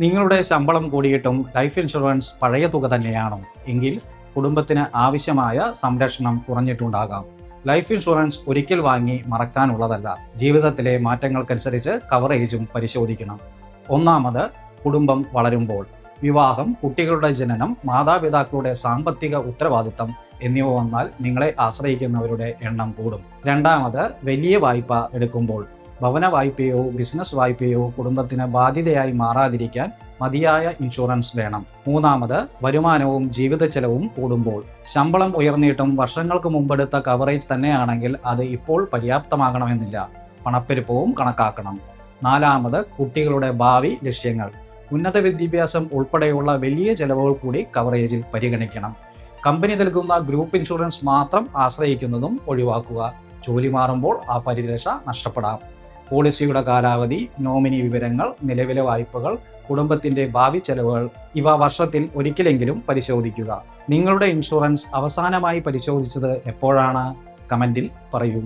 നിങ്ങളുടെ ശമ്പളം കൂടിയിട്ടും life insurance പഴയ തുക തന്നെയാണോ എങ്കിൽ കുടുംബത്തിന് ആവശ്യമായ സംരക്ഷണം കുറഞ്ഞിട്ടുണ്ടാകാം. ലൈഫ് ഇൻഷുറൻസ് ഒരിക്കൽ വാങ്ങി മറക്കാനുള്ളതല്ല. ജീവിതത്തിലെ മാറ്റങ്ങൾക്കനുസരിച്ച് കവറേജും പരിശോധിക്കണം. ഒന്നാമത്, കുടുംബം വളരുമ്പോൾ. വിവാഹം, കുട്ടികളുടെ ജനനം, മാതാപിതാക്കളുടെ സാമ്പത്തിക ഉത്തരവാദിത്തം എന്നിവ വന്നാൽ നിങ്ങളെ ആശ്രയിക്കുന്നവരുടെ എണ്ണം കൂടും. രണ്ടാമത്, വലിയ വായ്പ എടുക്കുമ്പോൾ. ഭവന വായ്പയോ ബിസിനസ് വായ്പയോ കുടുംബത്തിന് ബാധ്യതയായി മാറാതിരിക്കാൻ മതിയായ ഇൻഷുറൻസ് വേണം. മൂന്നാമത്, വരുമാനവും ജീവിത ചെലവും കൂടുമ്പോൾ. ശമ്പളം ഉയർന്നിട്ടും വർഷങ്ങൾക്ക് മുമ്പെടുത്ത കവറേജ് തന്നെയാണെങ്കിൽ അത് ഇപ്പോൾ പര്യാപ്തമാകണമെന്നില്ല. പണപ്പെരുപ്പവും കണക്കാക്കണം. നാലാമത്, കുട്ടികളുടെ ഭാവി ലക്ഷ്യങ്ങൾ. ഉന്നത വിദ്യാഭ്യാസം ഉൾപ്പെടെയുള്ള വലിയ ചെലവുകൾ കൂടി കവറേജിൽ പരിഗണിക്കണം. കമ്പനി നൽകുന്ന ഗ്രൂപ്പ് ഇൻഷുറൻസ് മാത്രം ആശ്രയിക്കുന്നതും ഒഴിവാക്കുക. ജോലി മാറുമ്പോൾ ആ പരിരക്ഷ നഷ്ടപ്പെടാം. പോളിസിയുടെ കാലാവധി, നോമിനി വിവരങ്ങൾ, നിലവിലെ വായ്പകൾ, കുടുംബത്തിന്റെ ഭാവി ചെലവുകൾ ഇവ വർഷത്തിൽ ഒരിക്കലെങ്കിലും പരിശോധിക്കുക. നിങ്ങളുടെ ഇൻഷുറൻസ് അവസാനമായി പരിശോധിച്ചത് എപ്പോഴാണ്? കമന്റിൽ പറയൂ.